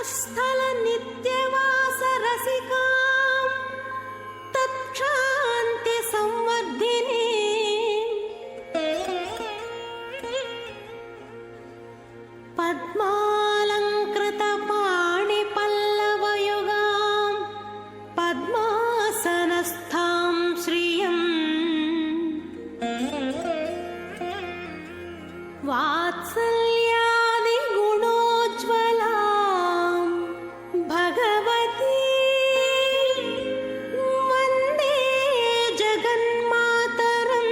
वक्षस्थल नित्यवास रसिकां तत्क्षान्ति संवर्धिनी पद्मालंकृत पाणि पल्लवयुगां पद्मासनस्थां श्रियं वात्सल्यादि गुणोज्ज्वलां भगवती वन्दे जगन्मातरम्।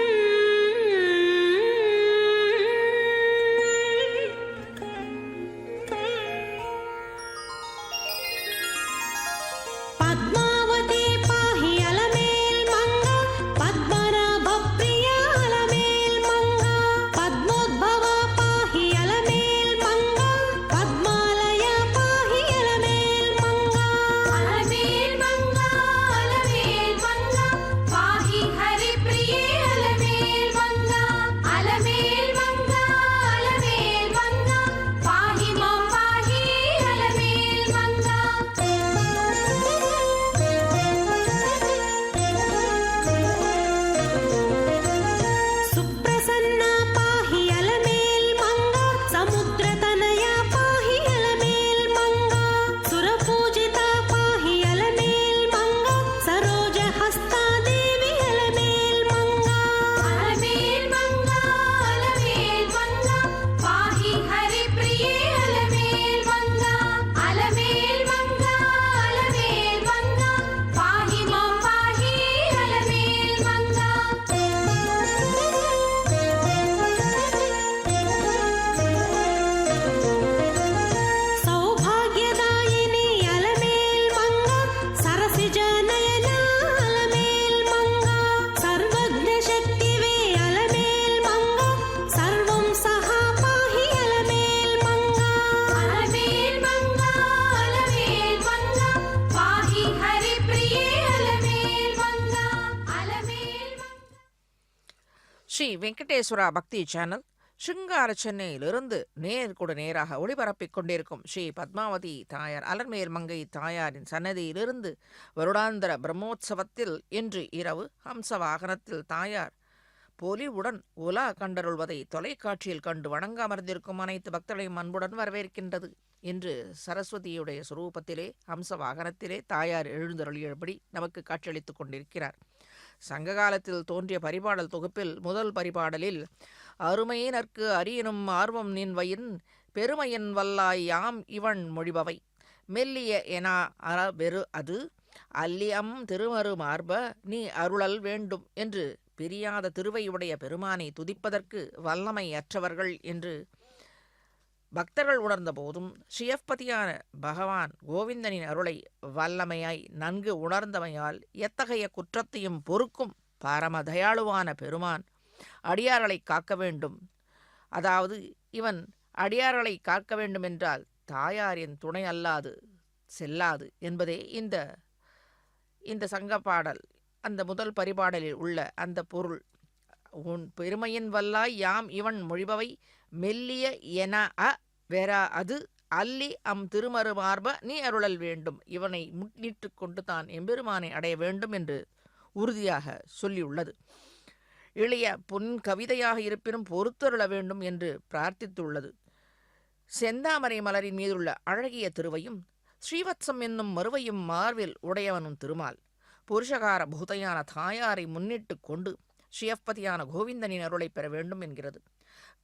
पद्मावती पाहि अलमेल् मंगा पद्मनाभ प्रिया अलमेल् मंगा पद्मोद्भव पाहि अलमेल् मंगा पद्मालया पाहि अलमेल् मंगा अलमेल् मंगा पाहि हरिप्रिये अलमेल् मंगा अलमेल् मंगा पाहि मां पाहि अलमेल् मंगा सुप्रसन्ना पाहि अलमेल् मंगा समुद्रतनया पाहि अलमेल् मंगा सुरपूजिता पाहि अलमेल् मंगा सरोजहस्ता देवी अलमेल् मंगा पाहि हरिप्रिये अलमेल् मंगा अलमेल् मंगा पाहि मां पाहि अलमेल् मंगा सौभाग्यदायिनी अलमेल् मंगा सरसिजनयना अलमेल् मंगा सर्वज्ञशक्तिवे अलमेल् मंगा सर्वं सहा पाहि अलमेल् मंगा पाहि हरिप्रिये अलमेल् मंगा ஸ்ரீ வெங்கடேஸ்வரா பக்தி சேனல் சிங்கார சென்னையிலிருந்து நேராக ஒளிபரப்பிக் கொண்டிருக்கும் ஸ்ரீ பத்மாவதி தாயார் அலர்மேல் மங்கை தாயாரின் சன்னதியிலிருந்து வருடாந்திர பிரம்மோற்சவத்தில் இன்று இரவு ஹம்ச வாகனத்தில் தாயார் பொலிவுடன் உலா கண்டருள்வதை தொலைக்காட்சியில் கண்டு வணங்க அமர்ந்திருக்கும் அனைத்து பக்தர்களையும் அன்புடன் வரவேற்கின்றது. இன்று சரஸ்வதியுடைய சுரூபத்திலே ஹம்ச வாகனத்திலே தாயார் எழுந்தருளியபடி நமக்கு காட்சியளித்துக் கொண்டிருக்கிறார். சங்க காலத்தில் தோன்றிய பரிபாடல் தொகுப்பில் முதல் பரிபாடலில் அருமையினர்க்கு அரியனும் ஆர்வம் நின்வயின் பெருமையன் வல்லாய் யாம் இவன் மொழிபவை மெல்லிய எனா அற வெறு அது அல்லியம் திருமறு மார்ப நீ அருளல் வேண்டும் என்று பிரியாத திருவையுடைய பெருமானை துதிப்பதற்கு வல்லமை அற்றவர்கள் என்று பக்தர்கள் உணர்ந்த போதும் ஸ்ரீயப்பதியான பகவான் கோவிந்தனின் அருளை வல்லமையாய் நன்கு உணர்ந்தமையால் எத்தகைய குற்றத்தையும் பொறுக்கும் பரம தயாளுவான பெருமான் அடியார்களை காக்க வேண்டும். அதாவது இவன் அடியார்களை காக்க வேண்டும் என்றால் தாயாரின் துணை அல்லாது செல்லாது என்பதே இந்த சங்கப்பாடல் அந்த முதல் பரிபாடலில் உள்ள அந்த பொருள். உன் பெருமையின் வல்லாய் யாம் இவன் மொழிபவை மெல்லிய என வேறா அது அல்லி திருமறு மார்ப நீ அருளல் வேண்டும். இவனை முன்னிட்டு கொண்டு தான் எம்பெருமானை அடைய வேண்டும் என்று உறுதியாக சொல்லியுள்ளது. இளைய பொன் கவிதையாக இருப்பினும் பொறுத்தருள வேண்டும் என்று பிரார்த்தித்துள்ளது. செந்தாமரை மலரின் மீதுள்ள அழகிய திருவையும் ஸ்ரீவத்சம் என்னும் மறுவையும் மார்பில் உடையவனும் திருமால் புருஷகார பூதையான தாயாரை முன்னிட்டு கொண்டு ஸ்ரீயப்பதியான கோவிந்தனின் அருளை பெற வேண்டும் என்கிறது.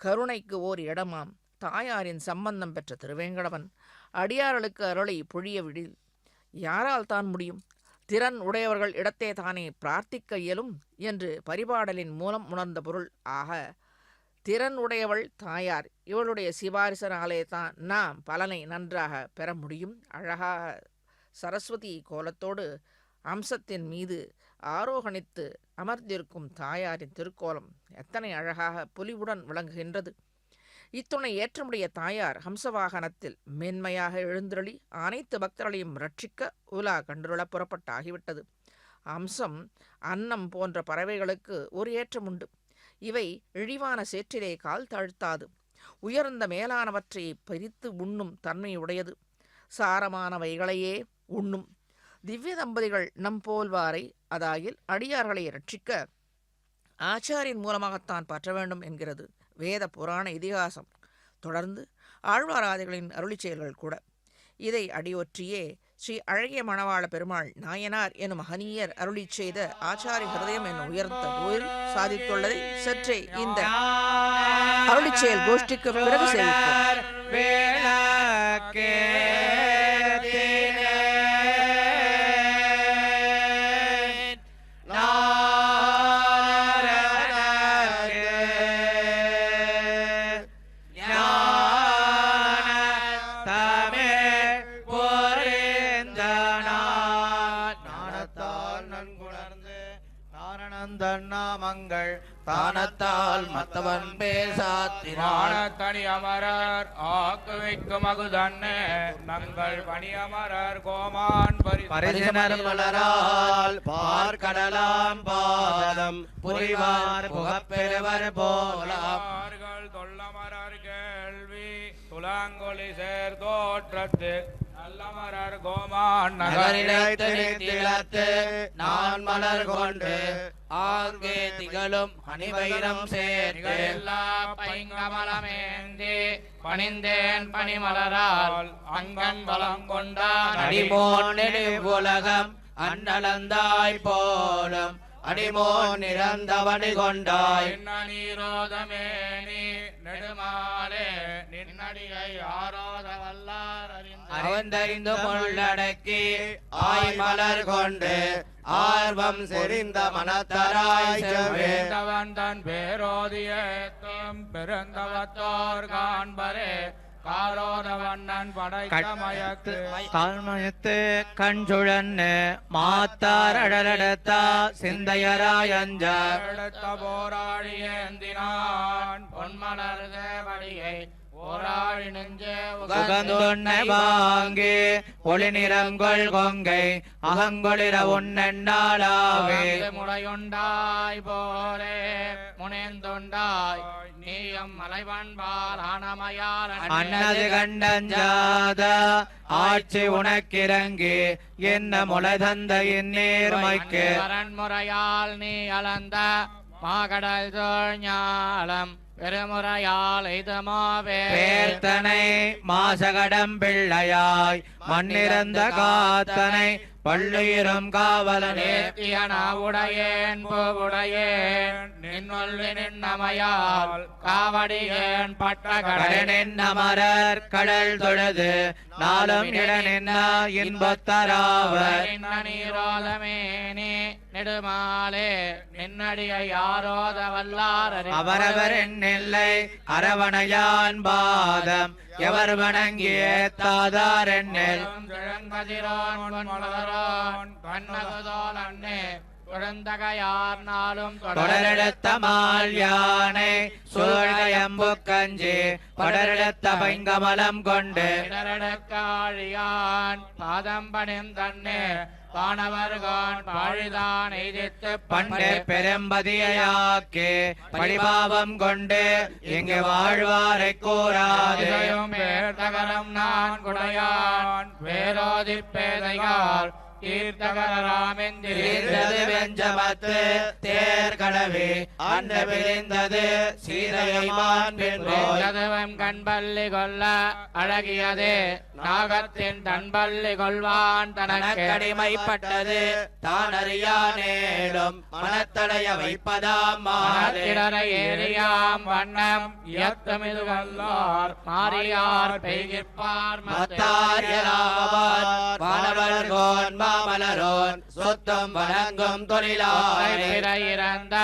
கருணைக்கு ஓர் இடமாம் தாயாரின் சம்பந்தம் பெற்ற திருவேங்கடவன் அடியார்களுக்கு அருளை பொழிய விடில் யாரால் தான் முடியும்? திறன் உடையவர்கள் இடத்தே தானே பிரார்த்திக்க இயலும் என்று பரிபாடலின் மூலம் உணர்ந்த பொருள். ஆக திறன் உடையவள் தாயார், இவளுடைய சிபாரிசனாலே தான் நாம் பலனை நன்றாக பெற முடியும். அழகாக சரஸ்வதி கோலத்தோடு அம்சத்தின் மீது ஆரோகணித்து அமர்ந்திருக்கும் தாயாரின் திருக்கோலம் எத்தனை அழகாக பொலிவுடன் விளங்குகின்றது. இத்துணை ஏற்றமுடைய தாயார் ஹம்சவாகனத்தில் மென்மையாக எழுந்தருளி அனைத்து பக்தர்களையும் ரட்சிக்க உலா கண்டுருள புறப்பட்டாகிவிட்டது. அம்சம் அன்னம் போன்ற பறவைகளுக்கு ஒரு ஏற்றமுண்டு. இவை இழிவான சேற்றிலே கால் தாழ்த்தாது. உயர்ந்த மேலானவற்றை பறித்து உண்ணும் தன்மையுடையது. சாரமானவைகளையே உண்ணும். திவ்ய தம்பதிகள் நம் போல்வாரை, அதாயில் அடியார்களை ரட்சிக்க ஆச்சாரியின் மூலமாகத்தான் பற்ற வேண்டும் என்கிறது வேத புராண இதிகாசம். தொடர்ந்து ஆழ்வாராதிகளின் அருளிச் செயல்கள் கூட. இதை அடியொற்றியே ஸ்ரீ அழகிய மணவாள பெருமாள் நாயனார் எனும் மகனீயர் அருளிச் செய்த ஆச்சாரிய ஹிருதயம் என்னும் உயர்ந்த நூலில் சாதித்துள்ளதை சற்றே இந்த அருளிச் செயல் கோஷ்டிக்கு பிறகு சேவிப்போம். நாமங்கள் தானத்தால் மத்தவன் பேசாத்தினான தனி அமரர் ஆக்கு வைக்கும் அகுதன்னே நங்கள் பணி அமரர் கோமான் பரிசனர் மலரால் பார்க்கடலாம் பாதம் புரிவார் புகப்பெருவர் போலார்கள் தொல்லமரர் கேள்வி துலாங்கொலி சேர் தோற்றத்து நல்லமரர் கோமான் நகரிடத்து நான் மலர் கொண்டு ஆங்கே திகழும் அணிவைரம் சேர்த்து எல்லா பைங்கமலமேந்தி பணிந்தேன் பனிமலரால் அங்கன் பலம் கொண்டான் அடிமோன் உலகம் அண்ணலந்தாய் போலும் அடிமோன் நிறந்தவனி கொண்டாய் நீரோதமேனி நெடுமாலே நின்னடியை ஆரோத வல்லார் அறிந்தறிந்து கொள்ளடக்கி ஆய்மலர் கொண்டு ஆர்வம் செறிந்த மனத்தராய் செவேந்தவன் தன் பேரோதியேத்தும் பெருந்தவத்தோர் காண்பரே காரோதவண்ணன் படைக்கமயத்து கால்மயத்து கண்சுழன்னு மாத்தாரடலடத்தா சிந்தையராயஞ்ச எடுத்த போராடியேந்தினான் பொன்மலர் தேவடியை போராடி நெஞ்சே உகந்துண்ணை வாங்கி ஒளி நிறங்கொள் கொங்கை அகங்கொளிர உண்ணெண்ணாளாவே முளையுண்டாய் போரே முனேந்துண்டாய் நீயம் மலைவன்பால் ஆனமையால் அன்னது கண்டஞ்சாத ஆட்சி உனக்கிறங்கி என்ன முளை தந்த இந்நேர்மைக்கு அரண்முறையால் நீ அளந்த மாகடல் தோள் ஞாலம் பெருமுறையால் இதமாவே பேர்த்தனை மாசகடம் பிள்ளையாய் மண்ணிறந்த காத்தனை பள்ளுயிரும் காவலனே உடையேன் பூவுடையேன் நின்னொல்லி நின்னமையால் காவடியேன் பட்ட கடனின் அமரர் கடல் தொழுது நாளும் இடனின்ன இன்பத்தராவர் நீரோதமேனி நெடுமாலே நின்னடியை யாரோத வல்லார் அவரவரின் நெல்லை அரவணையான் பாதம் எவர் வணங்கி ஏத்தாதார் எண்ணில் கிழங்கதிரோன் மலரோன் கண்ணகுதோல் அண்ணே குழந்தகையார் நாளும் தொடரெடுத்த மால் யானை சூழ்கையம்பு கஞ்சி படரெடுத்த பைங்கமலம் கொண்டு இடரெடுக்காழியான் பாதம் பணிந்தன்னே பாணவர்கான் பாழிதான் எய்தித்து பண்டே பெரும்பதியாக்கி படிபாவம் கொண்டு இங்கு வாழ்வாரை கூறாது தகரம் நான் குடையான் வேரோதி பேதையார் தீர்த்தது வெஞ்சமத்து தேர் கடவி அந்த விரிந்தது சீதையமான் கண்பள்ளி கொல்ல அழகியது நாகத்தின் தன்பள்ளி கொள்வான் தனக்கடிமைப்பட்டது தான் அறியானேடும் மனத்தடைய வைப்பதாம் ஏறியாம் வண்ணம் இயக்கமிது வல்லார் மாறியார் பெய்கிற்பார் வானவர்கோன் மாமலரோன் சொத்தம் வணங்கும் இறந்த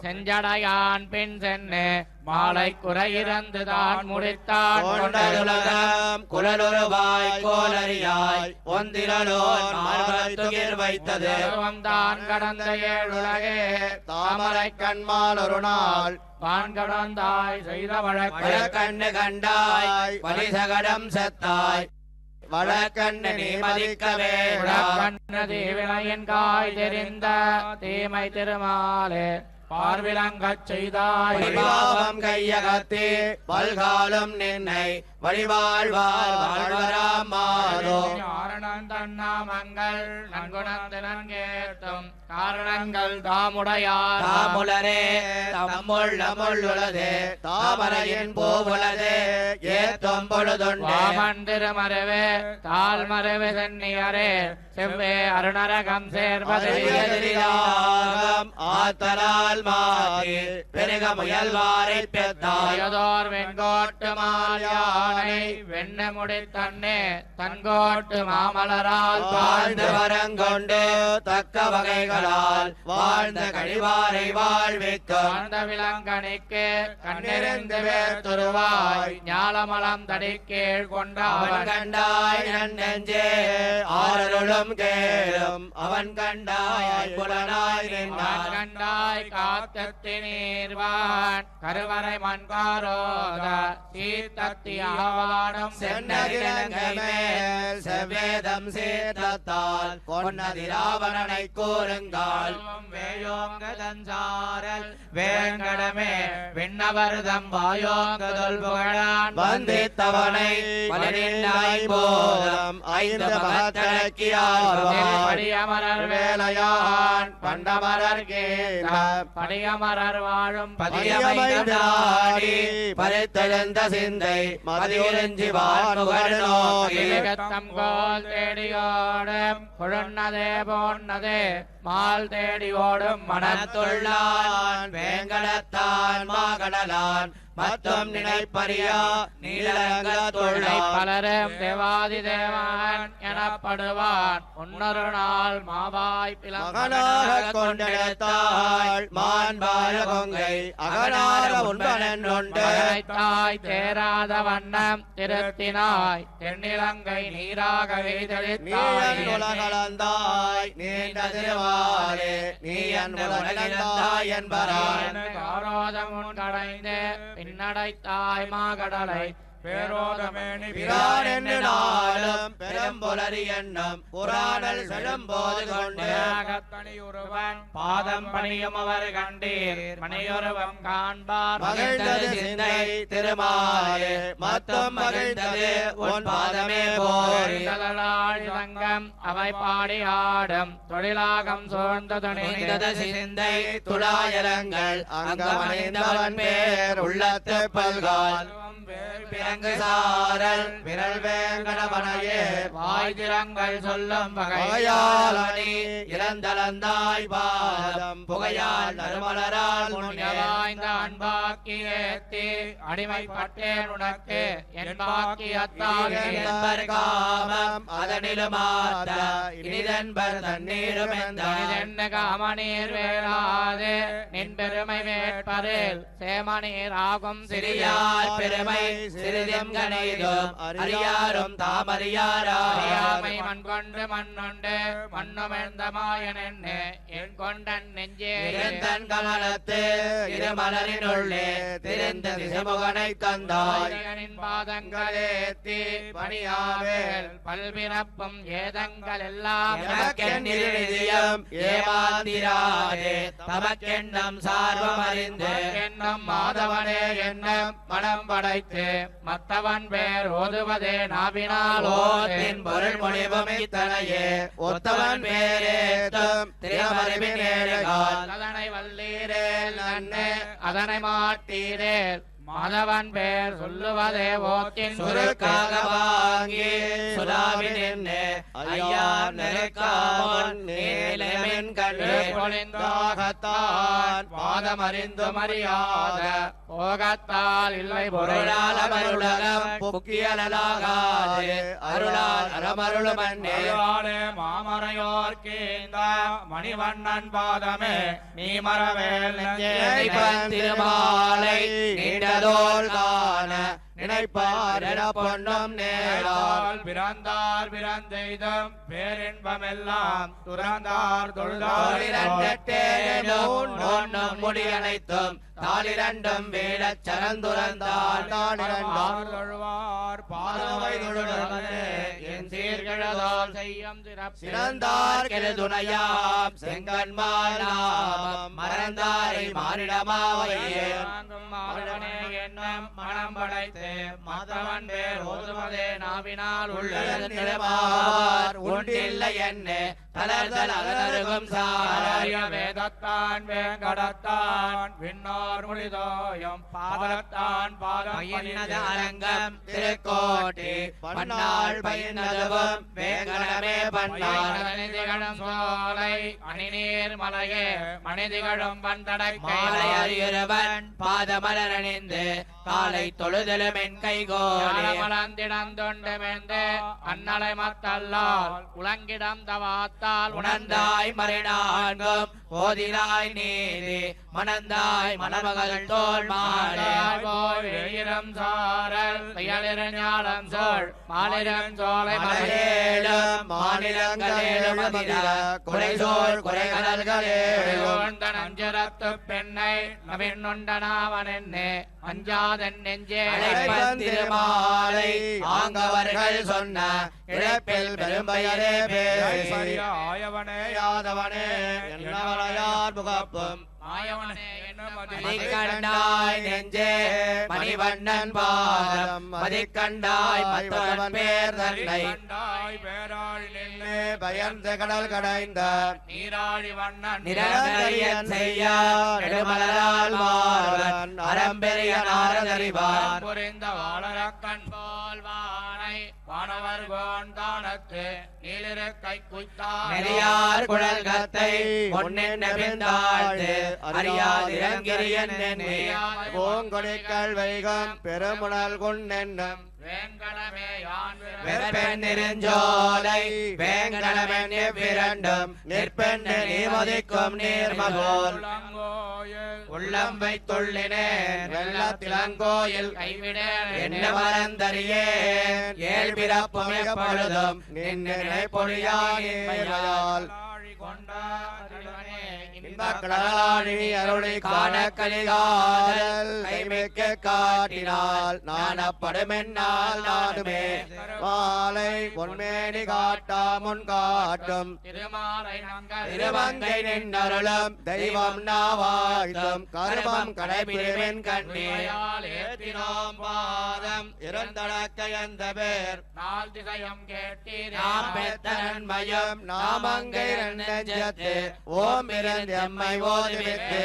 செஞ்சடையான் பின் சென்னு மாலை குறையிறந்துதான் முடித்தான் கொண்டதுலகம் குழலுருவாய் கோலரியாய் ஒந்திரலோன் மார்பத்துயிர் வைத்தது தான் கடந்த ஏழுலகே தாமரை கண்மால் ஒரு நாள் வான் கடந்தாய் செய்த வழக்கண்ணு கண்டாய் வலிசகடம் செத்தாய் வழக்கண்ணு நீ மதிக்கவே தேவினையின் காய் தெரிந்த தீமை திருமாலே பார்விலங்கச் செய்தாய் பரிபாவம் கையகத்தே பல்காலம் நின்னை வழிவாழ்வார் வாழ்வராம் மாதோ ஆரணன் தன்னாமங்கள் நன்குணத்தினன் கேட்டும் காரணங்கள் தாமுடையார் தாமுலரே தம்முள்ளமுள்ளதே தாமரையின் பூவுலதே ஏத்தம் பொழுதுண்டே வாமன் திருமறைவே தாழ்மறைவு சென்னியரே செவ்வே அருணரகம் சேர்வது எதிரியாகம் ஆத்தலால் மாறி பெருக முயல்வாரை பெத்தாய் தாயோர் வெண்கோட்டு மாயானை வெண்ண முடித்தன்னே தன்கோட்டு மாமலரால் வாழ்ந்து வரங்கொண்டு தக்க வகைகளால் வாழ்ந்த கழிவாரை வாழ்விக்கும் வாழ்ந்த விலங்கணிக்கு கண்ணிருந்து வேத்துருவாய் ஞாலமலம் தடிக்கீழ் கொண்ட அவன் அவன் கண்டாய் நன்னெஞ்சே ஆரருளும் கேளும் அவன் கண்டாய் புலனாய் அவன் நின்றான் கண்டாய் காத்தத்தி நீர்வான் கருவறை மண்காரோத சீர்த்தத்தி ஆவாடும் சென்னகிரங்கை மேல் செவ்வேதம் சேர்த்தால் பொன்னதிராவணனை கூறுங்கால் வேயோங்கதஞ்சாரல் வேங்கடமே விண்ணவர்தம் வாயோங்கதொல் புகழான் வந்தித்தவனை பலனின்னாய் போதம் ஐந்து மகத்தனக்கியார் படியமரர் வேலையான் பண்டமரர் கேட்ட படியமரர் வாழும் பதியமைந்தாடி பறித்தெழுந்த சிந்தை மதியுறிஞ்சி வான்முகழ் நோக்கி பதிகத்தம் கோல் தேடியோடும் கொழுன்னதே போன்னதே மால் தேடி ஓடும் மனத்துள்ளான் வேங்கடத்தான் மாகடலான் மத்தும் நினைப்பறியா நீலரங்கத்துள்ளை பலரும் தேவாதி தேவன் எனப்படுவான் முன்னொரு நாள் மாவாய் மகனாக கொண்டெடுத்தாள் மான்பாய கொங்கை அகனார உண்பனொண்டு தாய் தேராத வண்ணம் திருத்தினாய் தென்னிலங்கை நீராகவே நீயன் தெளித்தாய் உலகளந்தாய் நீண்ட திருவாரே நீயன் உலகளந்தாய் என்பரான் ஆரோதம் உன் கடைந்து பின்னடைத்தாய் மாகடலை பேரோதமேனி பிரான் என்று நாளும் பெரும்புலரி எண்ணம் புராணல் செழும்போது கொண்டு தனியுருவன் பாதம் பணியும் அவர் கண்டீர் மணியொருவம் காண்பார் மகிழ்ந்தது சிந்தை திருமாலே மத்தம் மகிழ்ந்தது உன் பாதமே போய் தளலாழி சங்கம் அவை பாடி ஆடும் தொழிலாகம் சூழ்ந்த துணிந்தது சிந்தை துளாயலங்கள் அங்கமணிந்தவன் பேர் உள்ளத்து பல்கால் பிறங்கு சாரல் விரல் வேங்கடவனையே வாய் திறங்கள் சொல்லும் வகையாளனி இறந்தளந்தாய் பாதம் புகையால் நறுமலரால் முன்னே வாய்ந்த அன்பாக்கி ஏத்தி அடிமைப்பட்டேன் உனக்கு என் பாக்கி என்பர் காமம் அதனிலுமாத்த இனிதென்பர் தண்ணீரும் என்ன காமநீர் வேளாது நின் பெருமை வேட்பரில் சேமநீர் ஆகும் சிறியார் பெருமை சிறிதும் கனைதும் அறியாரும் தாமறியாராமை மண் கொண்டு மண்ணுண்டு மண்ணுமெழ்ந்த மாயன் என் கொண்டன் நெஞ்சே இருந்தன் கமலத்து இருமலரினுள்ளே திரிந்த திசைமுகனை தந்தாய் பாதங்களேத்தி பணியாவேல் பல்பிறப்பும் ஏதங்கள் எல்லாம் எமக்கென்னிதியம் ஏமாந்திராதே தமக்கெண்ணம் சார்வம் அறிந்து என்னும் மாதவனே என்னும் மனம் படைத்து மத்தவன் பேர் ஓதுவதே நாவினால் ஓத்தின் பொருள் முடிவும் இத்தனையே ஒத்தவன் பேரேத்தும் திருமறிவின் ஏழுகால் அதனை வல்லீரேல் நன்னே அதனை மாட்டீரேல் மாதவன் பேர் சொல்லுவதே ஓத்தின் சுருக்காக வாங்கி சுலாவின் என்னே ஐயா நெருக்காமன் நீலமின் கண்ணே பொழிந்தாகத்தான் பாதம் அறிந்து மறியாத போகத்தால் இல்லை பொருளால் அமருலகம் புக்கியலாகாது அருளால் அறமருளும் அன்னே மாமரையோர் கேந்த மணிவண்ணன் பாதமே நீ மரவேல் திருமாலை நீண்டதோல் காண நினைப்பார் பொன்னும் நேரால் பிறந்தார் பிறந்தெய்தும் பேரின்பமெல்லாம் துறந்தார் தொழுதாம் முடியனைத்தும் தாளிரண்டும் வீழச் சரந்துறந்தார் தொழுவார் பாதவை தொழுடே என் சீர்கள் செழுதோல் செய்யும் சிறப்பு சிறந்தார் கெழுதுணையாம் செங்கன்மால் நாமம் மறந்தாரை மாறிடமாவையே மாதவனே என்னும் மனம் படைத்து மத்தவன் பேர் ஓதுவதே நாவினால் உள்ளமார் உண்டில்லை என்ன தளர்தல் அலருகும் சாராய வேதத்தான் வேங்கடத்தான் விண்ணோர் மொழிதோயம் பாதத்தான் பாதம் அரங்கம் திருக்கோட்டி பன்னாள் பயினதுவும் வேங்கடமே பன்னாள் மனிதிகளும் சோலை அணிநீர் மலையே மனிதிகளும் பந்தடை மாலை அறியவன் பாதமலர் அணிந்து காலை தொழுதலும் என் கைகோலே மலந்திடந்தொண்டுமெந்து அன்னலை மத்தல்லால் உலங்கிடம் தவாத்தால் உணர்ந்தாய் மறைநான்கும் ஓதினாய் நீதி மணந்தாய் மணமகள் தோல் மாலே போயிரம் சாரல் ஞாலம் சோழ் மாலிரம் சோலை மலையேழும் மாநிலங்களேழும் குறைசோர் குறைகடல்களேழும் நஞ்சரத்து பெண்ணை நவின்னுண்டனாவன் என்னே அஞ்சாதன் நெஞ்சே அழைப்பன் திருமாலை ஆங்கவர்கள் சொன்ன இழப்பில் பெரும்பயரே பேசி ஆயவனே யாதவனே என்னவளையார் முகப்பும் ஆயவனே மதிக்கண்டாய் நெஞ்சே மணிவண்ணன் பாதம் மதிக்கண்டாய் மத்தவன் பேர் தன்னை பேராள் நின்று பயந்த கடல் கடைந்த நீராழி வண்ணன் நிரந்தரியன் செய்ய நெடுமலரால் மாறன் அறம்பெரிய நாரதறிவார் புரிந்த வாழறக்கண் போல் வானை வானவர் கோந்தானத்து நீலிருக்கை குய்த்தார் நெறியார் குழல் கத்தை பொன்னென்ன பிந்தாழ்ந்து அறியாதிரங்கிரியன் பூங்கொடிக்கள் வைகம் பெருமுணல் கொண்டென்னும் வேங்கடமே யான் வெப்பெண் நெருஞ்சோலை வேங்கடமென் எவ்விரண்டும் நிற்பெண்ண நீமதிக்கும் நீர்மகோல் உள்ளம் வைத்துள்ளினேன் வெள்ளத்திலங்கோயில் கைவிட என்ன மறந்தறியேன் ஏழ் பிறப்பும் எப்பொழுதும் நின்னை பொழியால் இன்பக்கடலாழி அருளை காண கலிகாதல் கைமிக்க காட்டினால் நாணப்படுமென்னால் நாடுமே மாலை பொன்மேனி காட்டா முன் காட்டும் திருமங்கை நின்னருளும் தெய்வம் நாவாழ்த்தும் கருமம் கடைபிடிமென் கண்ணீர் ஏத்தினோம் பாதம் இருந்தடக்க எந்த பேர் நாள் திசையம் கேட்டீர் நாம் பெற்ற நன்மையும் நாமங்கை நெஞ்சத்து ஓம் இருந்து எம்மை ஓதுவித்து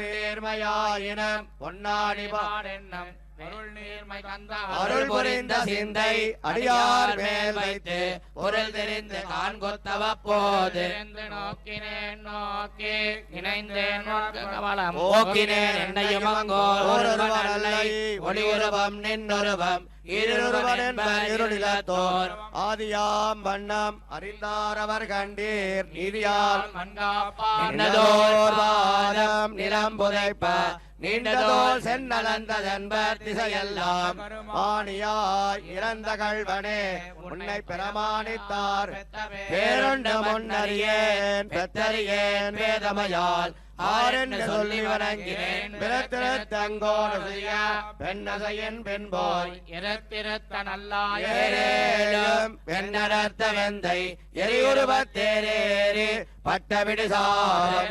நேர்மையாயினம் பொன்னாடி பாடென்னம் பொருள் நீர்மை கந்த அருள் புரிந்த சிந்தை அடியார் மேல் வைத்து பொருள் தெரிந்து காண்கொத்தவ போது நோக்கினேன் நோக்கி இணைந்தேன் கவலம் ஓக்கினேன் என்னையும் அங்கோ ஒருவனல்லை ஒளி உருவம் நின்னுருவம் இருவன் என்பர் இருளிலத்தோர் ஆதியாம் வண்ணம் அறிந்தார் அவர் கண்டீர் நீதியால் மண்காப்பா என்னதோர் வாதம் நிலம் புதைப்ப நீண்டதோல் சென்னலந்ததன்பர் திசையெல்லாம் ஆணியாய் இறந்த கள்வனே உன்னை பிரமாணித்தார் பேருண்ட முன்னறியேன் பெத்தறியேன் வேதமையால் ஆரென்று சொல்லி வணங்கினேன் பிறத்திருத்தங்கோடு செய்ய பெண்ணசையின் பெண்போய் இரத்திருத்த நல்லாய் ஏரேழும் பெண்ணடர்த்த வெந்தை எரியுருவத்தேரேறி பட்டவிடுசார்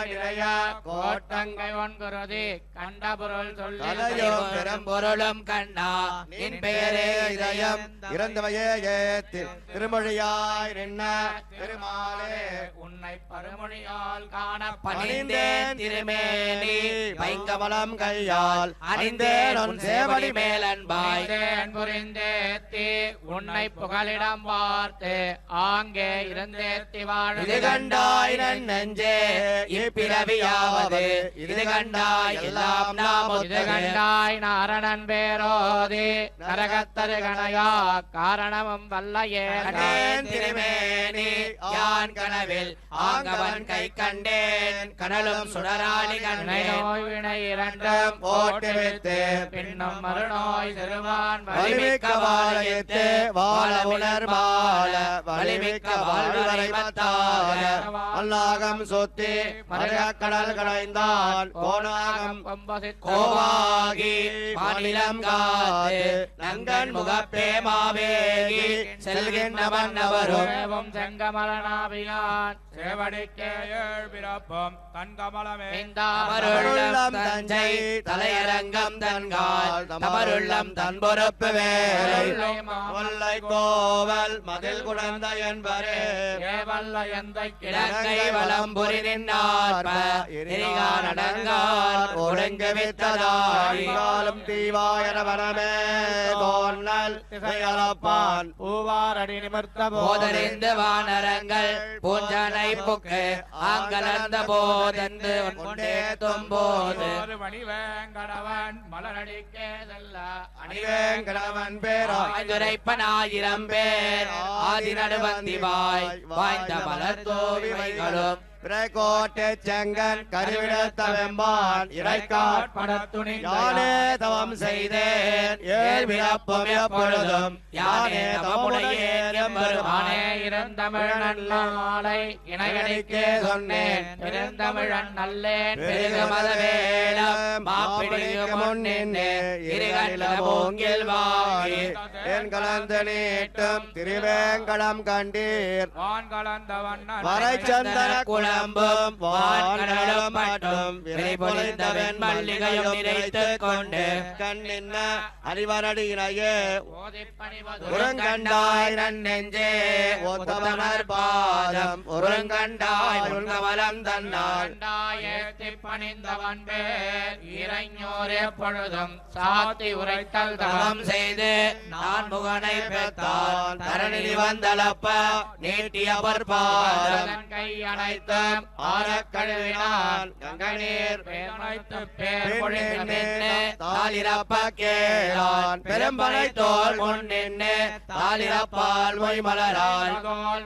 நிறைய கோட்டங்கை ஒன்குருதி கண்ட பொருள் கலையும் சொல்லி பெரும்பொருளும் கண்ணா நின் பெயரே இதயம் இறந்தவையே ஏத்தி திருமொழியாய் நின்ன திருமாலே உன்னை பருமொழியால் காண பணிந்தேன் திருமேனி பைங்கமலம் கையால் அணிந்தேன் உன் சேவடி மேலன்பாய் புரிந்தேத்தி உன்னை புகலிடம் பார்த்து ஆங்கே இருந்தேத்தி வாழ இது கண்டாய் நன் நெஞ்சே இப்பிறவியாவது இது கண்டாய் எல்லாம் நாம் இது கண்டாய் நாரணன் பேரோதி நரகத்தரு கணையா காரணமும் வல்லையே கண்டேன் திருமேனி யான் கனவில் ஆங்கவன் கை கண்டேன் கனலும் சுடராளி கண்டேன் நோய் வினை இரண்டும் போட்டு வைத்து பின்னும் மறுநோய் திருவான் வலிமிக்க வாழையத்து வாழ உணர் வாழ வலிமிக்க வாழ்வரை மத்தார் அல்லாகம் சொத்தி மறையக்கடல் கடைந்தான் கோணாகம் கோவாகி மாநிலம் காத்து நங்கன் முகப்பே மாவேகி செல்கின்ற மன்னவரும் செங்கமலனாபியான் சேவடிக்கே பிறப்பும் தன்கமலமே தமருள்ளம் தஞ்சை தலையரங்கம் தன்கால் தமருள்ளம் தன் பொறுப்பு வேலை கொல்லை கோவல் மதில் குழந்த என்பரே இலங்கை வலம்புரி நின்னார்ப எரிகான் அடங்கான் ஒருங்கு வித்ததாலும் தீவாயன வனமே தோன்னல் திசையளப்பான் பூவாரடி நிமிர்த்த போதறிந்து வானரங்கள் பூஞ்சனை புக்கு ஆங்கலர்ந்த போதென்று கொண்டேத்தும் போது மணிவேங்கடவன் மலரடிக்கே செல்ல அணிவேங்கடவன் பேராயிரம் பேர் ஆதி நடுவந்திவாய் வாய்ந்த மலர் தோவிமைகளும் பிரகோட்டை செங்கன் கருவிடத்த வெம்பான் இறைக்காட் படத்துணி யானே தவம் செய்தேன் ஏழ் பிறப்பும் எப்பொழுதும் யானே தவமுடையேன் எம்பெருமானே இருந்தமிழ் நல்லாளை இணையடிக்கே சொன்னேன் பெருந்தமிழன் நல்லேன் பெருகு மதவேலம் மாப்பிடிக்கு முன்னின்னே இருகநில மூங்கில் வாங்கி என் கலந்து நீட்டும் திருவேங்கடம் கண்டீர் வான் கலந்த வண்ணன் வரைச்சந்தன குழம்பும் வான்கடலும் மட்டும் விரை பொழிந்த வெண்மல்லிகையும் நிறைத்துக் கொண்டு கண்ணின்ன அறிவரடியினையே உருங்கண்டாய் நன்னெஞ்சே ஒத்தமனர் பாதம் உருங்கண்டாய் உருங்கமலம் தன்னால் பணிந்தவன் பேர் இறைஞோர் எப்பொழுதும் சாத்தி உரைத்தல் தவம் செய்து நான் முகனை பெற்றான் தரணிலி வந்தளப்ப நீட்டிய பற்பாதம் கை அணைத்து ஆரக் கழுவினான் கங்கநீர் தாலிரப்ப கேளான் பெரும்பனை தோல் முன்னின்னு தாலிரப்பால் மொய் மலரால்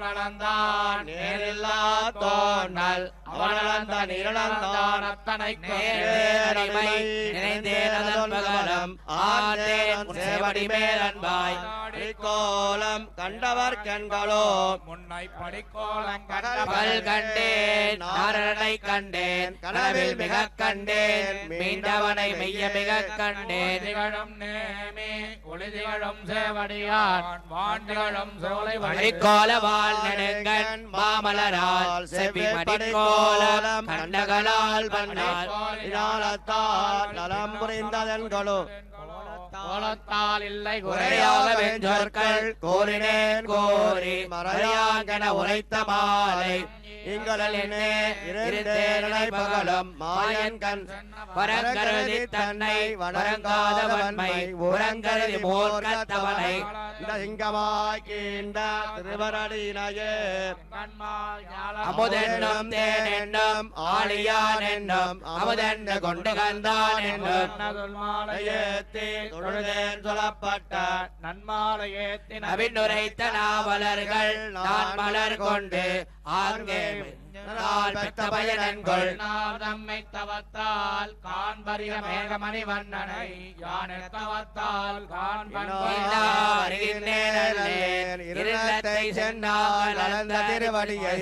நடந்தான் நேரில்லா தோன்றல் அவனந்த நிரளந்தான் அத்தனை நினைந்தேனதன்பகலம் ஆதேன் சேவடி மேலன்பாய் கோலம் கண்டவர் கண்களோ முன்னை படிக்கோலம் பல் கண்டேன் நாரணனை கண்டேன் கனவில் மிக கண்டேன் மீண்டவனை மெய்ய மிக கண்டேன் திகழும் நேமி ஒளி திகழும் சேவடியான் வாண்டிகளும் சோலை படிக்கோல வாழ் நெடுங்கண் மாமலரால் செவ்வி படிக்கோலம் கண்டகளால் பண்ணால் நலம் புரிந்ததன்களோ கோலத்தால் இல்லை குறையாக வெஞ்சொற்கள் கோரினேன் கோரி மறையாங்கன உரைத்த மாலை இங்களே இருந்தேனை பகலும் மாயன் கண் வரங்கருதி தன்னை வணங்காத வன்மை உரங்கருதி மூர்க்கத்தவனை சிங்கமாக்கின்ற திருவரடியினையே அமுதென்னும் தேனென்னும் ஆழியான் என்னும் அமுதென்று கொண்டு கந்தான் என்னும் ஏத்தி தொழுதேன் சொல்லப்பட்ட நன்மாலை ஏத்தி நவினுரைத்த நாவலர்கள் நான் மலர் கொண்டு ஆங்கே பெற்ற பயனன்கள் நம்மை தவத்தால் காண்பரிய மேகமணி வண்ணனை யானை தவத்தால் வருகின்றேன் இருளத்தை சென்றால் அளந்த திருவடியை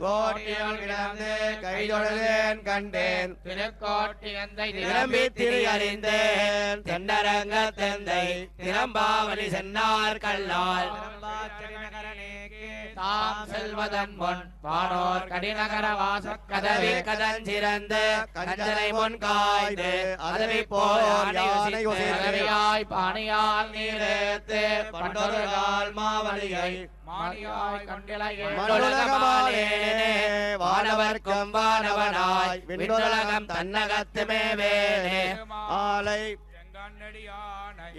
கோட்டியில் கிடந்து கைதொழுதேன் கண்டேன் திருக்கோட்டி எந்தை திரும்பி திரி அறிந்தேன் தென்னரங்க தெந்தை திறம்பாவலி சென்னார் கல்லால் தாம் செல்வதன் முன் வானோர் கடிநகர வாசக் கதவி கதஞ்சிறந்து கஞ்சனை முன் காய்ந்து அதவி போர் யானை கதவியாய் பாணியால் நீரேத்து பண்டொரு கால் மாவலியை மாணியாய் கண்டிலையே மண்ணுலகமானே வானவர்க்கும் வானவனாய் விண்ணுலகம் தன்னகத்துமே வேனே ஆலை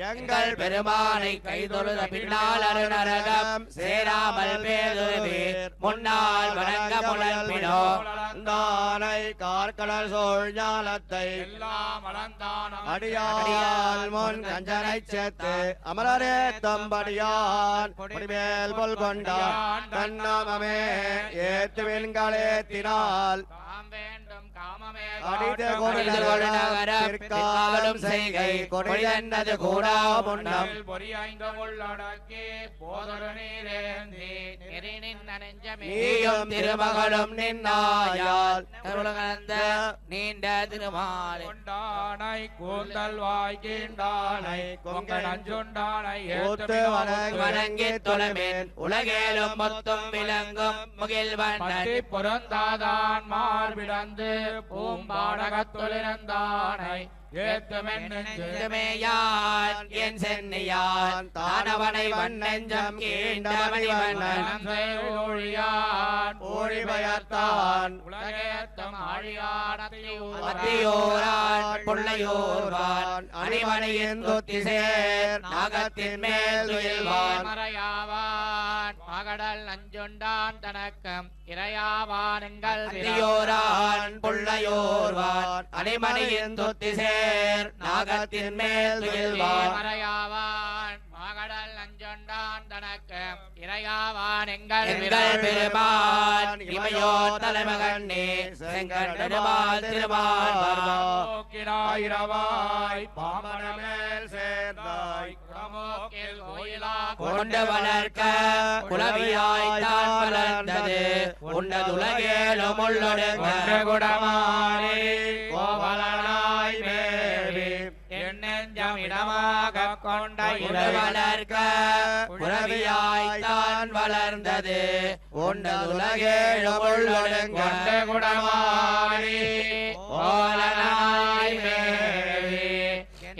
எங்கள் பெருமானை கைதொழுத பின்னால் அருநரகம் சேராமல் பேதுவீர் முன்னால் வணங்க முழப்பினோ தானை கார்கடல் சோழ் ஞாலத்தை அடியால் முன் கஞ்சனை சேர்த்து அமரரே தம்படியான் மேல் பொல் கொண்டான் தன்னாமமே ஏத்துவின்களேத்தினால் வேண்டும் காமமே அடித கொழுநகரம் பிற்காலும் செய்கை கொடிதன்னது கூடா முன்னம் பொறியாய்ந்தமுள்ளடக்கே போதொரு நீரேந்தி நீயும் திருமகளும் நின்னாயால் கருளகலந்த நீண்ட திருமாலை கொண்டானை கூந்தல் வாய்க்கின்றானை கொங்க நஞ்சுண்டானை ஊத்து வணங்கித் தொழமேன் உலகேலும் மொத்தம் விளங்கும் முகில் வண்ணன் பொருந்தாதான் மார்பிடந்து பூம்பாடகத்தொழிறந்தானை ஏத்துமென்னுமேயான் என் சென்னியான் தானவனை வண்ணெஞ்சம் கீண்டவனை வண்ணன் ஓழி பயத்தான் உலகேத்தம் அத்தியோரான் புள்ளையோர்வான் அணிவனையின் தொத்திசேர் நாகத்தின் மேல் துயில்வான் மறையாவான் மகடல் நஞ்சுண்டான் தனக்கம் இறையாவான் எங்கள் அத்தியோரான் புள்ளையோர்வான் அணிமணியின் தொத்திசேர் நாகத்தின் மேல் துயில்வான் மறையாவான் மகடல் நஞ்சுண்டான் தனக்கம் இறையாவான் எங்கள் பெருமான் இமையோ தலைமகண்ணே செங்கண் பெருமாள் திருமால் நோக்கினாயிரவாய் பாமனமேல் சேர்ந்தாய் குடமோக்கில் கோயிலா கொண்டு வளர்க்க குலவியாய்த்தான் வளர்ந்தது உண்டதுலகேலும் உள்ளொடுங்க குடமாறி கோவலனாய் மேவி எண்ணெஞ்சம் இடமாக கொண்ட கொண்டு வளர்க்க குலவியாய்த்தான் வளர்ந்தது உண்டதுலகேலும் உள்ளொடுங்க குடமாறி கோவலனாய் மேவி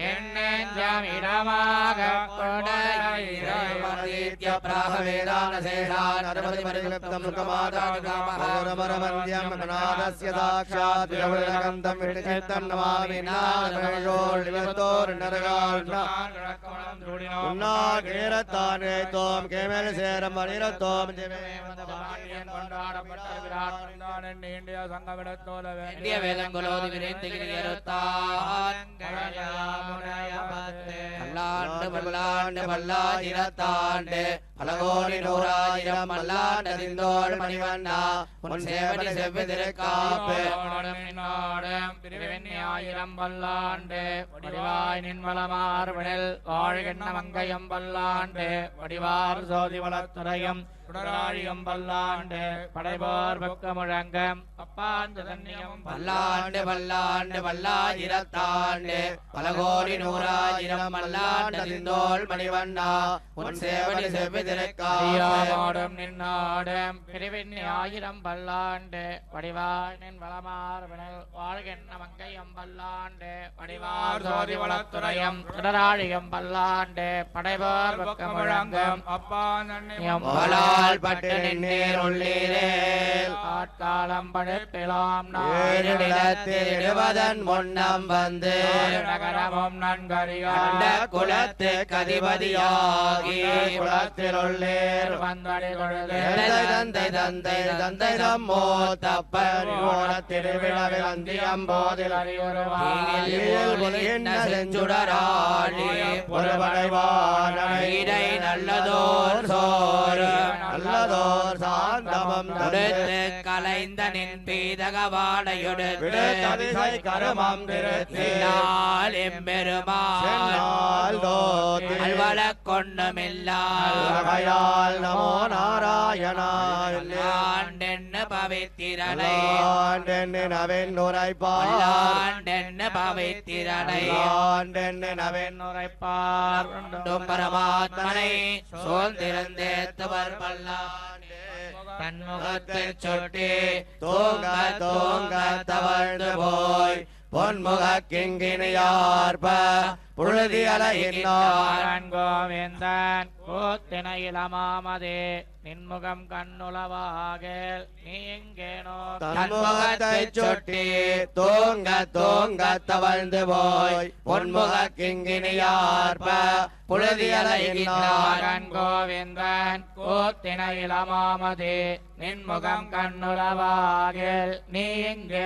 எண்ணெஞ்சம் இடமாக கொண்ட प्राहवेदान शेषान् अरपति परिक्लिप्तं सुखमादामरमरवन्द्यं नादस्य साक्षात् विरवलकन्तं विष्णुचित्तं नमामि நாள் கேரத்தான் தோம் கேமேல் சேரம் மணிரத்தோம் இந்திய வேதங்களோடு விரைந்து பல்லாண்டு பல்லாண்டு பல்லாயிரத்தாண்டு பலகோடி நூறாயிரம் மல்லாண்டதிந்தோள் மணிவண்ணா உன் சேவடி செவ்வி திருக்காப்பு ஆயிரம் பல்லாண்டு வடிவாய் நின்மலமார்பினில் வாழ்கின்ற மங்கையம் பல்லாண்டு வடிவார் சோதி வளத்துறையும் சுடராழியம் பல்லாண்டு படைபோர் பக்க முழங்கம் அப்பாந்து தன்னியம் பல்லாண்டு பல்லாண்டு பல்லாயிரத்தாண்டு பலகோடி நூறாயிரம் மல்லாண்டதிந்தோள் மணிவண்ணா உன் சேவடி செவ்வி திருக்காடும் நின்னாடும் பிரிவின் ஆயிரம் பல்லாண்டு வடிவாய் நின் வளமார்பினில் வாழ்கின்ற மங்கையம் பல்லாண்டு வடிவார் சோதி வளத்துறையும் சுடராழியம் பல்லாண்டு படைபோர் பக்க முழங்கம் அப்பாந்தன்னியம் பட்டு நின்னீர் உள்ளீரேல் ஆட்காலம் படுத்திலாம் நிலத்திடுவதன் முன்னம் வந்து நகரமும் கண்ட குலத்து கதிபதியாகி குலத்தில் உள்ளேர் வந்தடி கொழுது தந்தை தந்தை தந்தை தம்மோ தப்பர் திருவிழாவில் அந்தியம் போதில் அறிவுறுவான் செஞ்சுடராழி பொறுபடைவானை நல்லதோர் சோறு நல்லதோர் சாந்தமம் கொடுத்து கலைந்த நின் பீதகவாடையுடு விடுதவிசை கருமம் திருத்தினால் எம்பெருமாள் அல்வல கொண்டுமில்லால் நமோ நாராயணாய் ஆண்டென்னு பவித்திரனை நவன் உரைப்பார் ஆண்டென்னு பவித்திரனை ஆண்டென்னு நவன் உரைப்பார் பரமாத்மனை சோழ்ந்திருந்தேத்துவர் தன்முகத்தை சொட்டி தோங்க தோங்க தவழ்ந்து போய் பொன்முக கிங்கினியார்ப புழுதி அலையினார் கோவிந்தன் கூத்தினையிலமாமதே நின்முகம் கண்ணுளவாக நீ எங்கேனோ தன்முகத்தை சொட்டி தோங்க தோங்க தவழ்ந்து போய் பொன்முக கிங்கினியார்ப புழுதி அலையினார் கோவிந்தன் கூத்தினையிலமாமதே நின்முகம் கண்ணுளவாக நீ எங்கே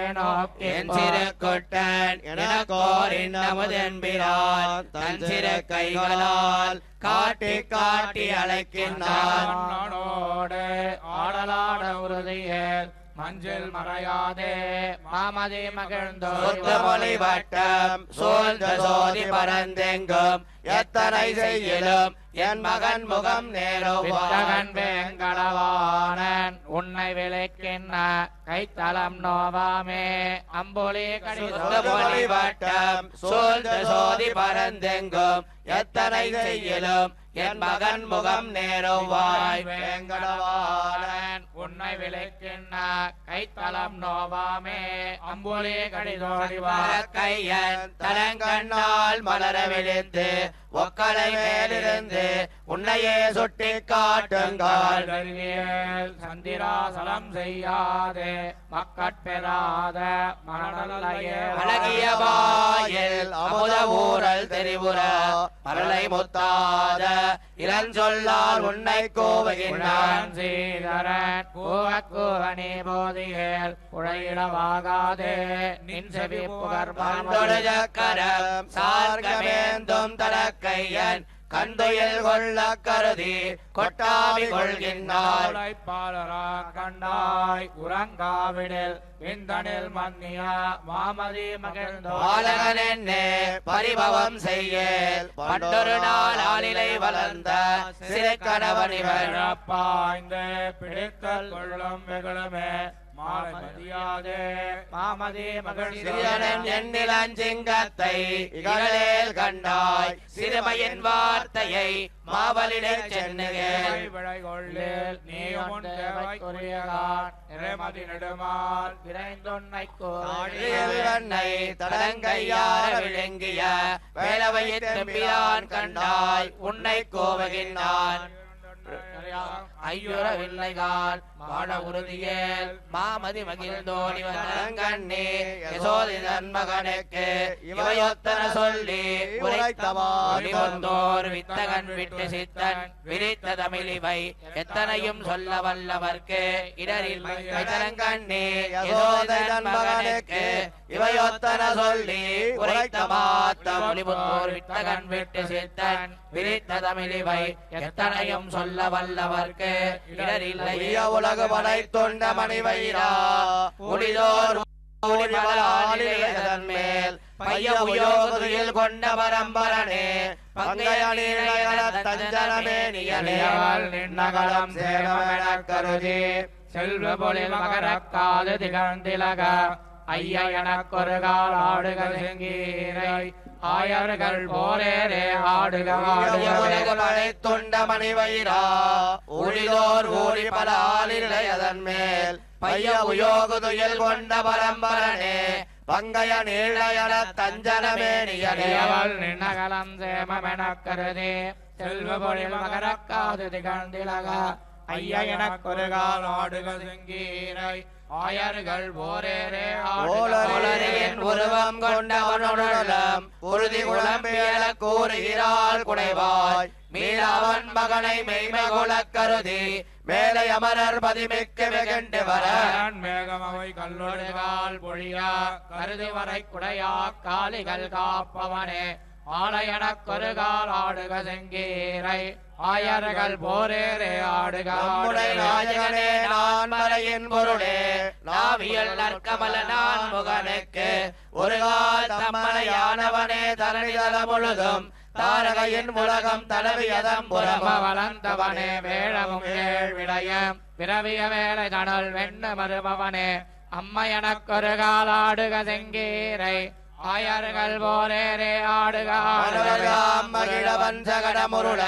என் சிறு கொட்டன் எனக்கோரின் நமதென்பிரான் தன் சிறு கைகளால் காட்டி காட்டி அழைக்கின்றான் ஆடலாட உறுதியே மஞ்சில் மறையாதே மாமதி மகிழ்ந்தோ சுத்தமொழி வட்டம் சூழ்ந்த சோதி பரந்தெங்கும் எத்தனை செய்யலும் என் மகன் முகம் நேருவான் வேங்கடவானன் உன்னை விளைக்கின்ற கைத்தலம் நோவாமே அம்பொலி சுத்தமொழி வட்டம் சூழ்ந்த சோதி பரந்தெங்கும் எத்தனை செய்யலும் என் மகன் முகம் நேருவாய் வேங்கடவாளன் உன்னை விளைக்கின்ற கைத்தலம் நோவாமே அம்பொலி கடிதோடிவார் கையன் தலங்கண்ணால் மலர விழுந்து ஒக்கலை மேலிருந்து உன்னையே சுட்டி காட்டுங்கள் சந்திராசலம் செய்யாதே மக்கட்பெறாத மரணலையே அழகிய வாயில் அமுத ஊரல் தெரிவுற மரளை முத்தாத இளஞ்சொல்லால் உன்னை கோவுகின்றான் சீதரன் கூவக்கூவனி போதிகள் உழையிடவாகாதே நின் செவி புகர் கரம் சார்கமேந்தும் தலக்கையன் கந்துயில் கொள்ள கருதி கொட்டாவி கொள்கின்றாள் பாலரா கண்டாய் உறங்காவிடில் விந்தனில் மன்னிய மாமதி மகிழ்ந்தோ பாலகன் என்னே பரிபவம் செய்யல் பண்டொரு நாள் ஆளிலை வளர்ந்த சிறை கணவனிவர் பாய்ந்து பிடித்தல் கொள்ளும் வெகுளுமே மாமதியாதே மாமதி சிறியனன் எண்ணிலஞ்சிங்கத்தை இகழேல் கண்டாய் சிறுமையின் வார்த்தையை மாவலிடச் சென்னுகேள் விளை கொள்ளில் நீயும் தேவைக்குரியகான் நிறைமதி நெடுமால் விரைந்தொன்னை கோழை தடங்கையார விளங்கிய வேலவையின் தம்பியான் கண்டாய் உன்னை கோவகின்றான் ஐயுறவில்லைகால் வாழ உறுதியேல் மாமதி மகிழ்ந்தோடி வந்தங்கண்ணே யசோதிதன் மகனுக்கு இவையொத்தன சொல்லி உரைத்தவார் வித்தகன் விட்டு சித்தன் விரித்த தமிழிவை எத்தனையும் சொல்ல வல்லவர்க்கு இடரில் தரங்கண்ணே யசோதிதன் மகனுக்கு இவையொத்தன சொல்லி உரைத்த மாத்தம் வித்தகன் விட்டு சித்தன் விரித்த தமிழிவை எத்தனையும் சொல்ல வல்லவர்க்கு இடரில்லை உலக படை தொண்ட மணிவயிரா உளிதோர் மேல் பைய உயோகத்தில் கொண்ட பரம்பரனே பங்கையணியல் நின்னகலம் சேவமெனக் கருதி செல்வ பொழில் மகரக்காது திகழ்ந்திலக ஐய எனக்கொரு கால் ஆடுக செங்கீரை ஆயர்கள் போரேரே ஆடுக படை தொண்ட மணிவயிரா ஊழிதோர் ஊழி பல ஆளிலையதன் மேல் பைய உயோகுதுயில் கொண்ட பரம்பரனே பங்கைய நீழையன தஞ்சனமேனியல் நின்னகலம் சேமமெனக் கருதி செல்வ பொழில் மகரக்காது திகழ்ந்திலக ஐய எனக்கொரு கால் ஆடுக செங்கீரை ஆயர்கள் போரேரே ஓலரியின் உருவம் கொண்டவனுடலம் உறுதி குளம்பியல கூறுகிறாள் குடைவாய் மீனவன் மகனை மெய்மை கொளக் கருதி மேலை அமரர் பதிமிக்க வெகண்டு வர மேகமவை கல்லொடுகால் பொழியா கருதி வரை குடையா காலிகள் காப்பவனே ஆலயனக்கொரு கால் ஆடுக செங்கீரை ஆயர்கள் போரேரே ஆடுக நாயகனே நான் மறையின் பொருளே நாவியல் நற்கமல நான் முகனுக்கு ஒரு கால் தம்மனையானவனே தரணிதல முழுதும் தாரகையின் உலகம் தடவியதம் புறம வளர்ந்தவனே வேழமும் விடயம் பிறவிய வேலை தனல் வெண்ண மறுபவனே அம்மையனக்கொரு கால் ஆடுக செங்கீரை ஆயர்கள் போரேரே ஆடுக மகிழவன் சகட முருள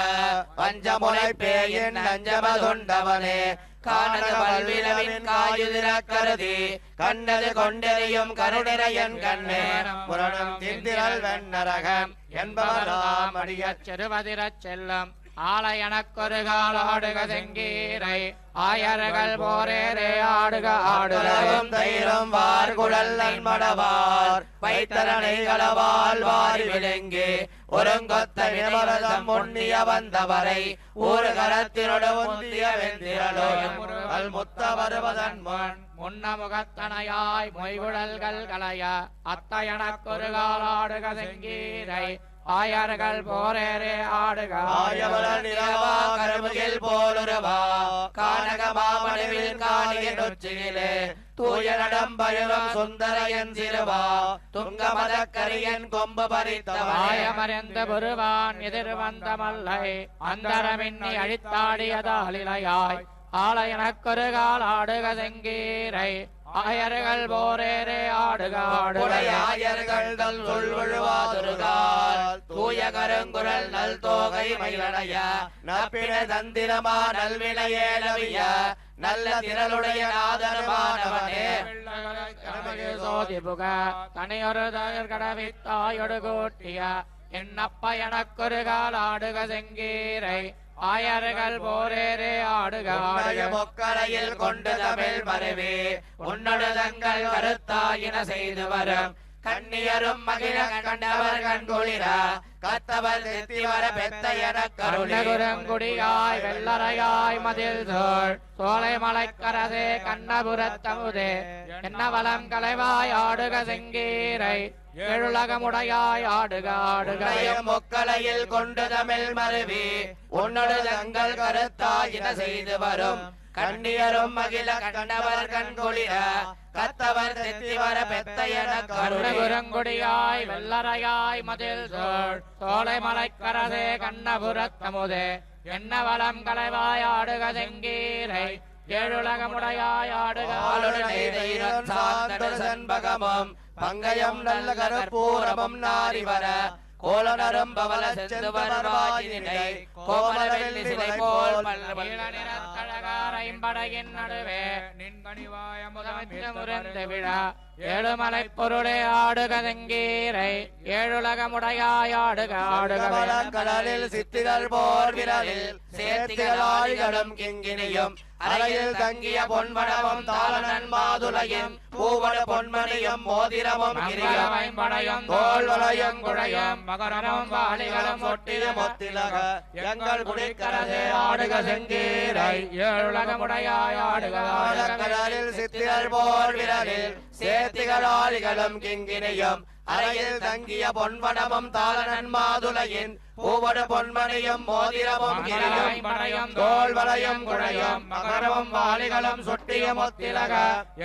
பஞ்சமுனை பேயின் நஞ்சமதுண்டவனே காணது பல்வினவின் காயுதிர கருதி கண்ணது கொண்டெறியும் கருணிரையன் கண்ணே புரணம் திந்திரல் வெண்ணரகம் என்பவராம் அடியச் செருவதிரச் செல்லும் ஆலயனக்கொரு கால் ஆடுக செங்கீரை ஆயர்கள் போரேரே ஆடுக ஆடுகவும் தயிரும் வார்குழல் நன்மடவார் வைத்தரனை களவால் வாரி விளங்கி ஒருங்கொத்த வினவரதம் முன்னிய வந்தவரை ஒரு கரத்தினோடு உந்திய வெந்திரலோ முத்த வருவதன் முன் முன்னமுகத்தனையாய் மொய்குழல்கள் களைய அத்தையனக்கொரு கால் ஆடுக செங்கீரை ஆயர்கள் போரேரே ஆடுக ஆயவள நிலவா கருமுகில் போலுருவா கானக மாமணிவில் காணியின் உச்சியிலே தூய நடம்பழுவம் சுந்தரையன் சிறுவா துங்க மதக்கரியன் கொம்பு பறித்தவாயமறிந்த மாயமறிந்த புருவான் எதிர்வந்த மல்லை அந்தரமின்னி அழித்தாடியதாலிலையாய் ஆள எனக்கொரு கால் ஆடுக செங்கீரை ஆயர்கள் போரேரே ஆடுக ஆடுக ஆயர்கள் தல் சொல்வழுவாதுருகால் தூய கருங்குரல் நல் தோகை மயிலடைய நப்பின தந்திரமா நல்வினையேலவிய நல்ல திரளுடைய நாதனமானவனே சோதி புக தனியொரு கடவித்தாயொடு கூட்டிய என்னப்ப எனக்கொரு கால் ஆடுக செங்கீரை ஆயர்கள் போரேரே ஆடுக ஆடுக மொக்கரையில் கொண்டு தமிழ் மருவி உன்னோடு தங்கள் கருத்தாயின செய்து வரும் கண்ணியரும் மகிழ கண்டவர் கண்குளிர கத்தவர் தெத்தி வர பெத்த எனக் கருணகுரங்குடியாய் வெள்ளரையாய் மதில் சோழ் சோலை மலைக்கரசே கண்ணபுரத்தமுதே என்ன வளம் கலைவாய் ஆடுக செங்கீரை எழுலகமுடையாய் ஆடுக ஆடுக மொக்கலையில் கொண்டு தமிழ் மருவி உன்னோடு தங்கள் கருத்தாயின செய்து வரும் கண்ணியரும் மகிழ கண்டவர் கண்குளிர கத்தவர் தெத்தி வர பெத்த எனக் கருணகுரங்குடியாய் வெள்ளரையாய் மதில் சோழ் சோலை மலைக்கரசே கண்ணபுரத்தமுதே என்ன வளம் கலைவாய் ஆடுக செங்கீரை ஏழுலகமுடையாய் ஆடுக சாந்தகமும் பங்கயம் நல்ல கருப்பூரமும் நாரி வர கோலனரும் பவல செந்து வருவாயினை கோமலவெள்ளி சிலை போல் நிறத்தழகாரைம்படையின் நடுவே நின்கணிவாய முறைந்து விழா ஏழுமலை பொருளே ஆடுக செங்கீரை ஏழுலகமுடையாய் ஆடுக ஆடுக கடலில் சித்திகள் போர் விரலில் சேர்த்திகளாளிகளும் கிங்கினியும் அறையில் தங்கிய பொன்வடமும் தாளனன் மாதுளையும் பூவட பொன்மணியும் மோதிரமும் கிரியும் தோல்வளையும் குழையும் மகரமும் வாளிகளும் ஒட்டிய மொத்திலக எங்கள் குடிக்கரசே ஆடுக செங்கீரை ஏழுலகமுடையாய் ஆடுக ஆடுக கடலில் சித்திகள் போர் விரலில் சேர்த்திகளாளிகளும் கிங்கினியும் அறையில் தங்கிய பொன்வடமும் தாளனன் மாதுளையின் பூவட பொன்மணியும் மோதிரமும் கிரியும் தோல்வளையும் குழையும் மகரமும் வாளிகளும் சொட்டிய மொத்திலக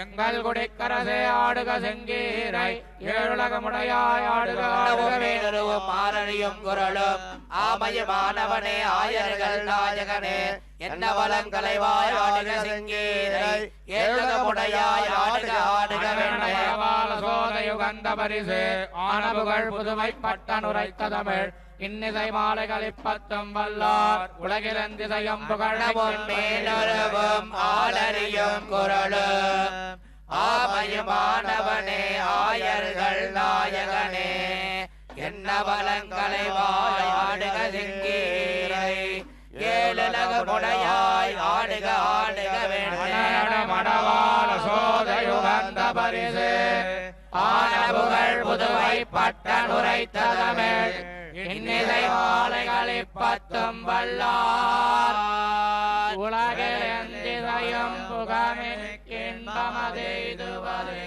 எங்கள் குடிக்கரசே ஆடுக செங்கீரை ஏழுலகமுடையாய் ஆடுக வேணரும் மாரணியும் குரலும் ஆமயமானவனே ஆயர்கள் நாயகனே என்ன வளங்களைவாய் ஆடுக செங்கீரை ஏழுலகமுடையாய் ஆடுக ஆடுக சோதயுகந்த பரிசு ஆனபுகள் புதுமை பட்டனுரைத்த தமிழ் இன்னிசை மாலைகள் இப்பத்தும் வல்லார் உலகிலன் திசையும் புகழவும் மேலரவும் ஆளறியும் குரலும் ஆமயமானவனே ஆயர்கள் நாயகனே என்ன வளங்களைவாய் ஆடுக செங்கீரை ஏழுலகமுடையாய் ஆடுக ஆடுக மடவாள சோதயுகந்த பரிசு ஆனபுகள் புதுவை பட்டனுரைத்த தமிழ் இன்னிசை மாலைகள் இப்பத்தும் வல்லார் உலகில் எந்திசையும் புகமின்கின்பமதெய்துவரே.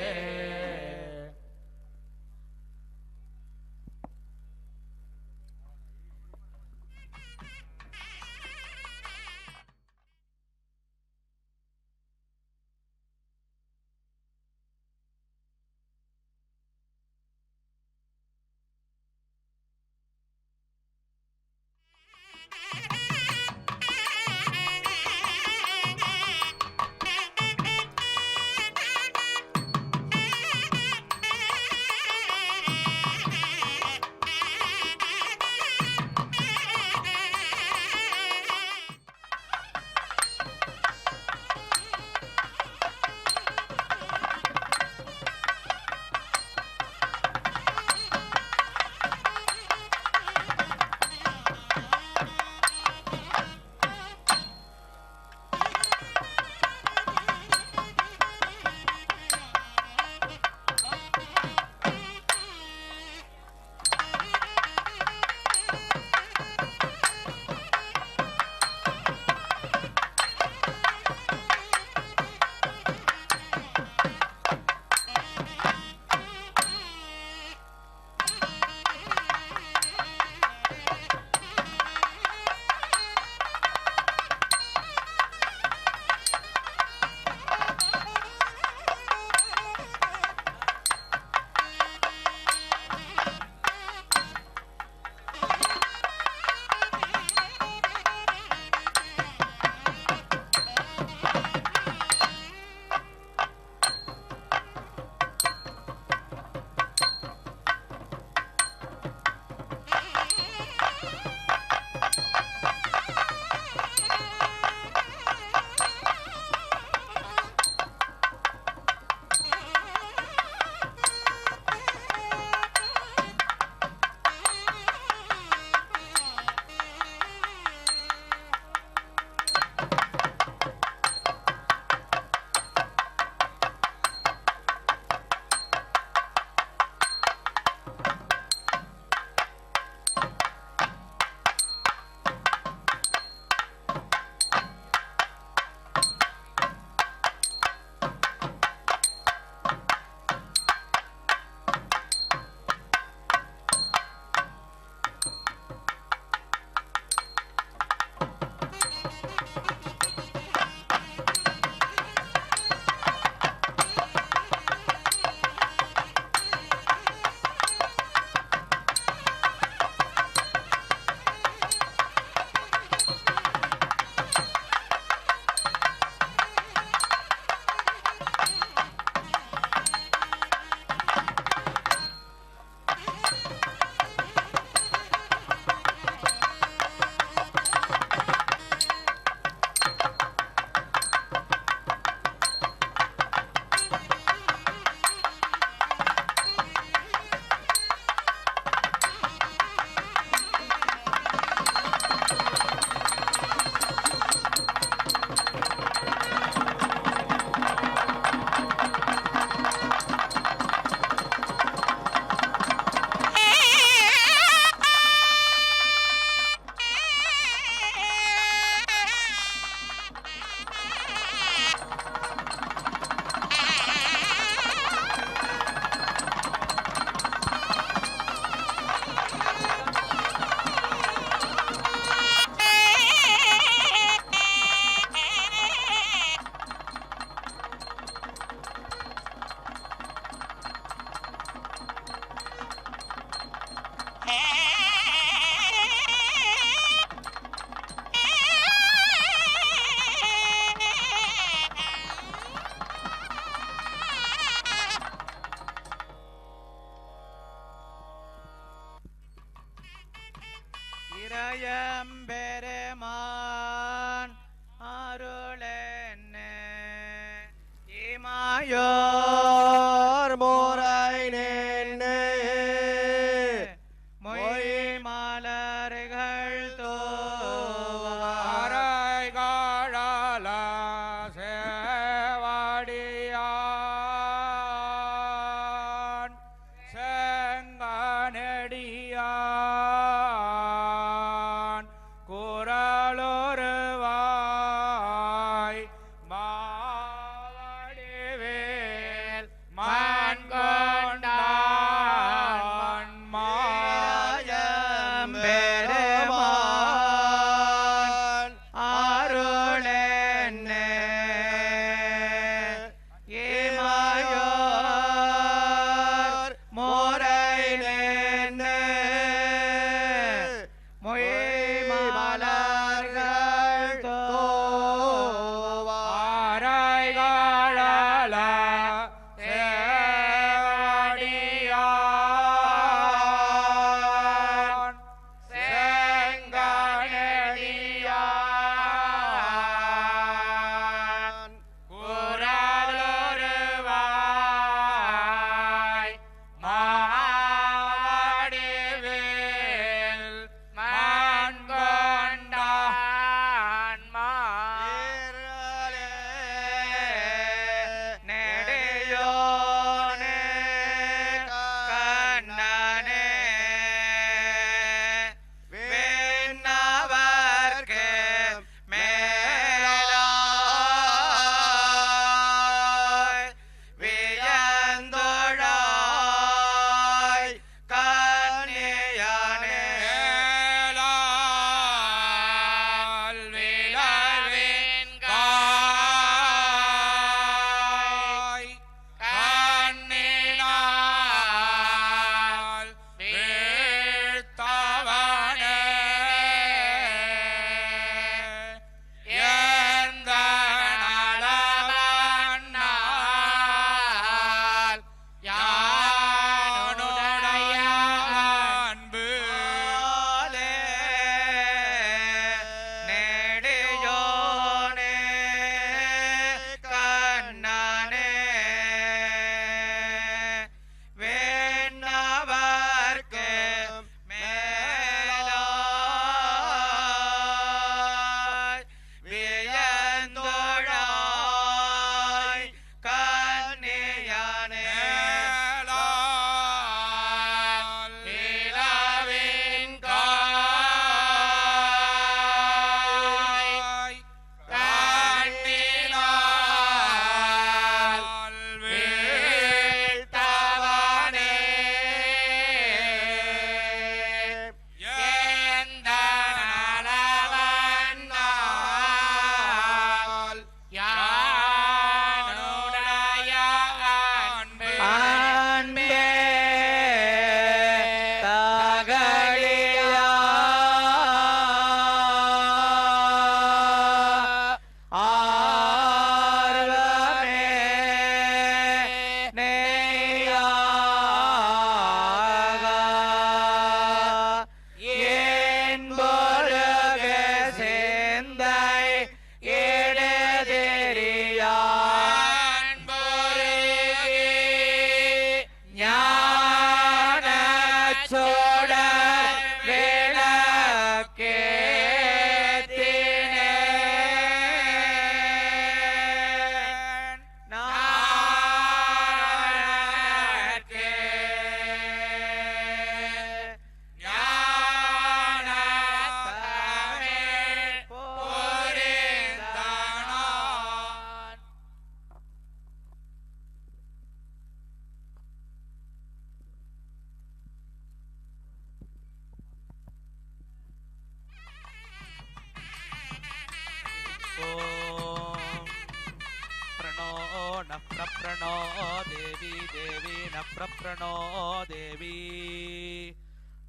மாயோர் மோரை நின்று மொய் மலர்கள் தோவார் ஆராய் காழல சேவடியான் செங்கனடியான் குரலொருவாய் மாவடிவேல் மான்கொண்டான் மாயம் பெருமான் அருளென்னே ஏமாயோர் மோரை நின்று மொய் மலர்கள் தோவார் ஆராய் காழல சேவடியான் செங்கனடியான் குரலொருவாய் மாவடிவேல் மான்கொண்டான் நெடியோனே கண்ணனே விண்ணவர்க்கு மேலாய் வியந்தொழாய் கண்ணியானே மேலால் விழவின் காய் கண்ணினால் வீழ்த்தவனே எந்த நலவண்ணால் யானுடைய அன்பு நெடியோனே கண்ணனே வேண்ணவர்க்கு மேலாய் வியந்தொழாய் கண்ணியானே மேலால் விழவின் காய் கண்ணினால் வீழ்த்தவனே எந்த நலவண்ணால் யானுடைய அன்பு அன்பே தகழியா ஆர்வமே நெய்யாக என்பொருகு சிந்தை இடதெரியான் பொருகி ஞானச் சுடர் விளக்கேத்தினேன் நானே ஞானத்தமிழ் புரிந்தனான் प्रणो न प्रप्रणो देवी देवी न प्रप्रणो देवी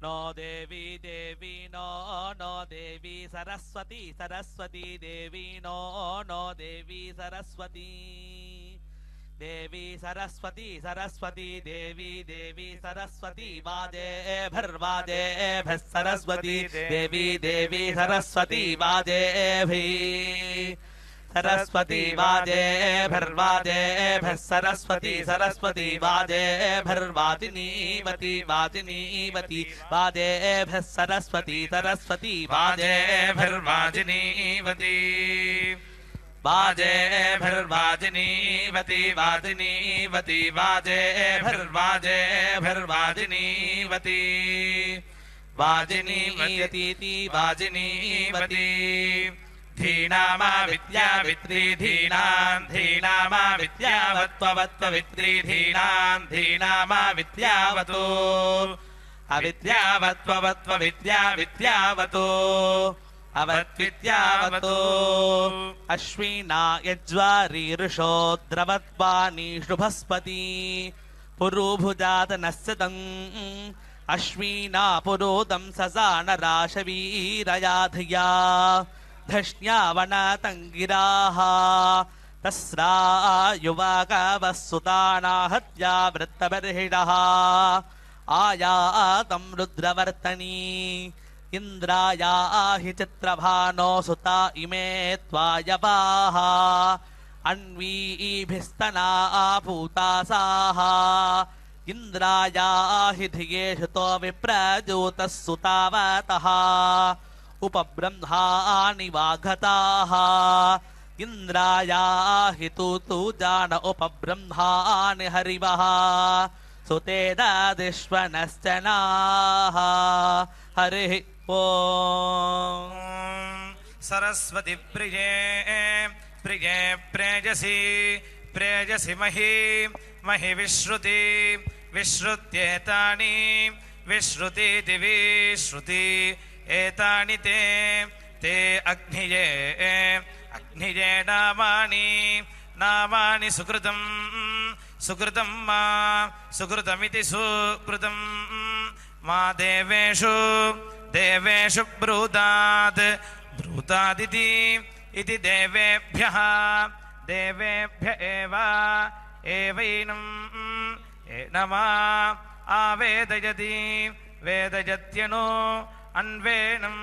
नो देवी देवी नो देवी सरस्वती सरस्वती देवी नो देवी सरस्वती देवी सरस्वती सरस्वती देवी देवी सरस्वती वादेभिर्वादेभिः सरस्वती देवी देवी सरस्वती वादेभिः सरस्वती वाजेभिर्वाजेभिः सरस्वती सरस्वती वाजेभिर्वाजिनीवती वाजिनीवती वाजेभिः सरस्वती सरस्वती वाजेभिर्वाजिनीवती वाजेभिर्वाजिनीवती वाजिनीवती वाजेभिर्वाजेभिर्वाजिनीवती वाजिनीवतीति वाजिनीवती धीनामा विद्यावित्री धीनां धीनामा विद्यावत्ववत्ववित्री धीनां धीनामा विद्यावतो अविद्यावत्ववत्वविद्या विद्यावतो अवद्विद्यावतो अश्विना यज्वारी ऋषो द्रवत्वानी शुभस्पति पुरुभुजातनस्य तम् अश्विना पुरोदं ससानराशवीरयाधया धश्न्यावनतङ्गिराः तस्रा युवाकवः सुतानाहत्या वृत्तबर्हिणः आयातं रुद्रवर्तनी इन्द्रायाहि चित्रभानो सुता इमे त्वायवाः अन्वीभिस्तना भूतासाः इन्द्रायाहि धियेषुतो विप्रजोतः सुतावतः उपब्रह्माणि वाघताः इन्द्रायाहि तु जान उपब्रह्माणि हरिवः सुते दादिष्वनश्च नाः हरिः ओम् सरस्वती प्रिये प्रिये प्रेयसी प्रेयसी मही मही विश्रुति विश्रुत्येतानि विश्रुतीति विश्रुति एतानि ते ते अग्निये अग्निये नामानि नामानि सुकृतं सुकृतं मा सुकृतमिति सुकृतं मा देवेषु देवेषु ब्रूतात् ब्रूतादिति इति देवेभ्यः देवेभ्य एवैनं एनमा आवेदयति वेदयत्यनु अन्वेनं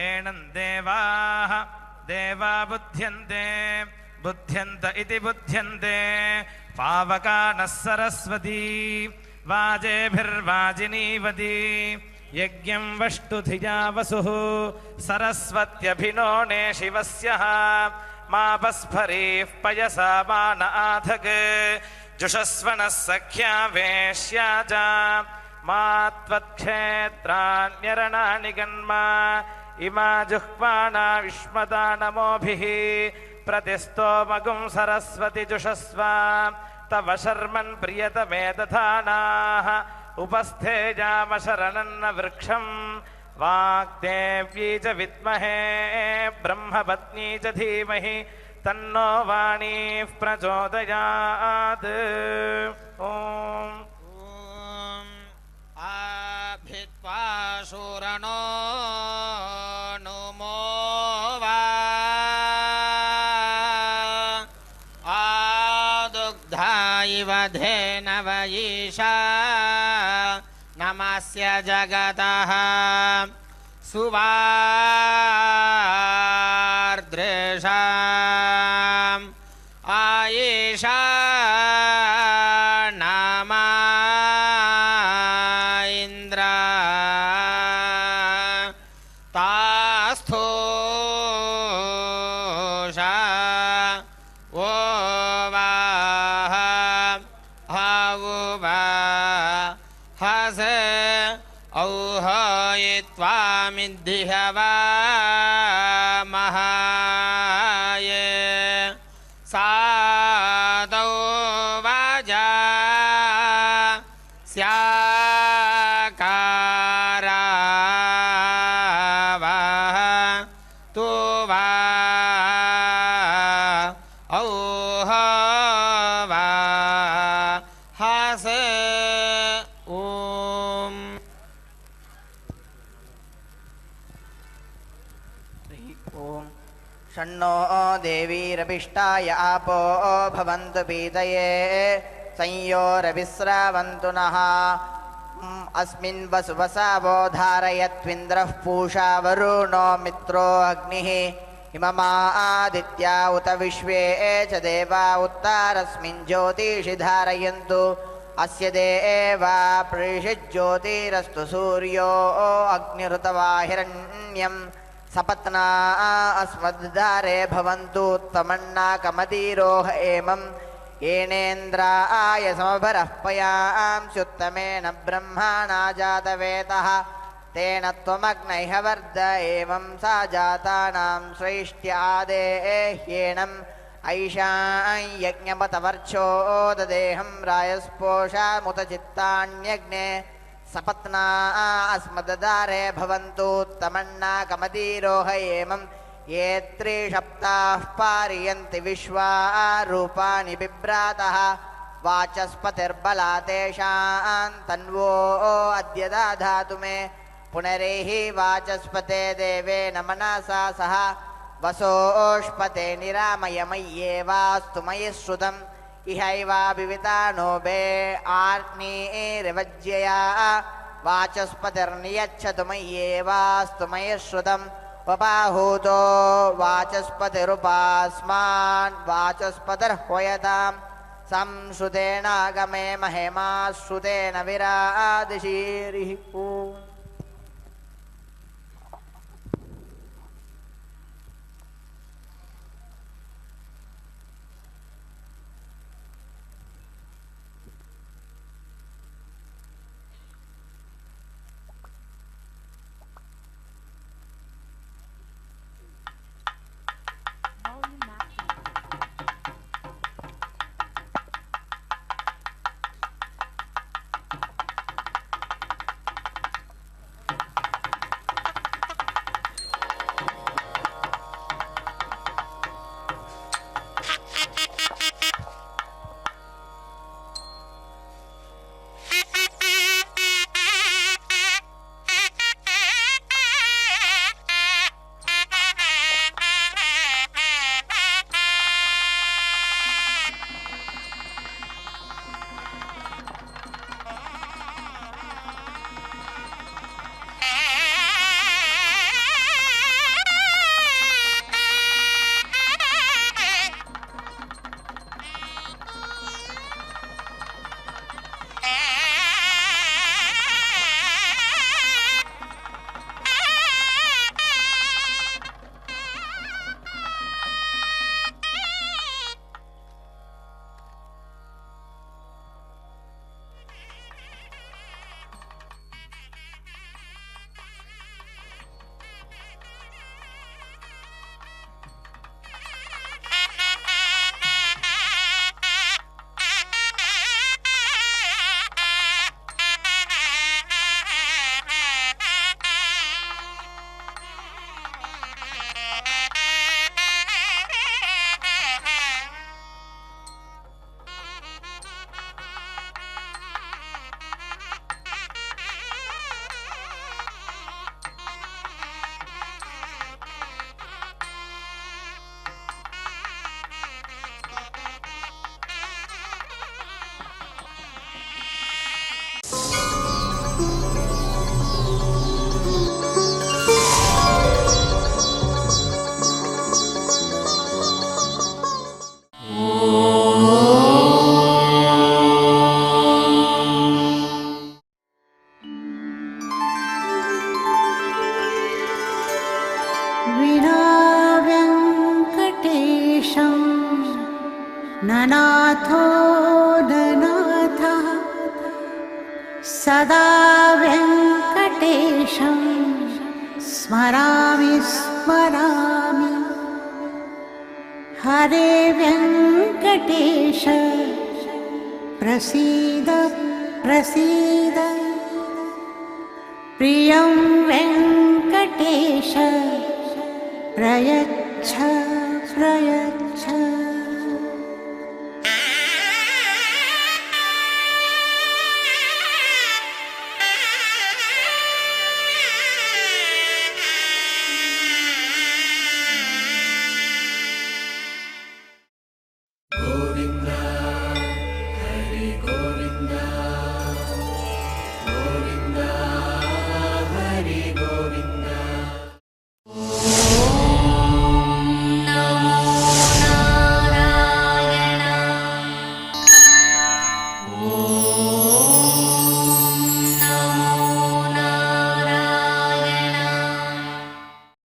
एनं देवाः देवा बुध्यन्ते बुध्यन्त इति बुध्यन्ते पावकानः सरस्वती वाजेभिर्वाजिनीवती यज्ञं वष्टुधिया वसुः सरस्वत्यभिनोने शिवस्यः मापस्फरीः पयसा मान आधक् जुषस्वनः सख्या वेश्याजा मा त्वत्क्षेत्राण्यरणानि गन्मा इमा जुह्वाना विश्मदा नमोभिः प्रतिस्तोमगुं सरस्वति जुषस्व तव शर्मन् प्रियतमे दधानाः उपस्थेजामशरणन्न वृक्षं वाग्देव्यै च विद्महे ब्रह्मपत्नी च धीमहि तन्नो वाणीः प्रचोदयात् ओम् आभित्वा शूरणो नुमो वा आदुग्धा इव धेनव ईशा नमस्य जगतः सुवार्द्रेषाम् आयेषा नामा इन्द्रा तास्थोषा ओ वाह हावुवा हस औहयित्वामिद्धिहवा महाय सादौ वाजा स्याकारा वाह तु वा औह वा हस ओम ओम षण्णो देवीरभिष्टाय आपो भवन्तु पीतये संयोरविस्रावन्तु नः अस्मिन् वसुवसावो धारयत्विन्द्रः पूषा वरुणो मित्रो अग्निः इममादित्या उत विश्वे च देवा उत्तरस्मिन् ज्योतिषि धारयन्तु अस्य देवा प्रीषिज्योतिरस्तु सूर्यो अग्निरुतवा हिरण्यं सपत्ना अस्मद्धारे भवन्तु त्वमन्नाकमदीरोह एमं येनेन्द्राय समभरः पयांस्युत्तमेन ब्रह्मणा जातवेदः तेन त्वमग्नैः वर्ध एवं सा जातानां श्रैष्ठ्यादेह्येनम् ऐशां यज्ञपतवर्चो ददेहं रायस्पोषामुत चित्तान्यग्ने सपत्ना अस्मद्दारे भवन्तु तमन्नाकमदीरोह एमं ये त्रिसप्ताः पारयन्ति विश्वा रूपाणि बिभ्रातः वाचस्पतिर्बला तेषां तन्वो अद्य दधातु मे पुनरेहि वाचस्पते देवेन मनसा सह वसोष्पते निरामय मय्येवास्तु मयि श्रुतम् इहैवाभिविता नोबे आर्निरिवज्यया वाचस्पतिर्नियच्छतु मय्येवास्तु मयि श्रुतम् वपाहूतो वाचस्पतिरुपास्मान् वाचस्पतिर्ह्वयताम् संश्रुतेनागमे महेमा श्रुतेन विरादिशीरिः ननाथो ननाथः सदा वेङ्कटेशं स्मरामि स्मरामि हरे वेङ्कटेश प्रसीद प्रसीद प्रियं वेङ्कटेश प्रयच्छ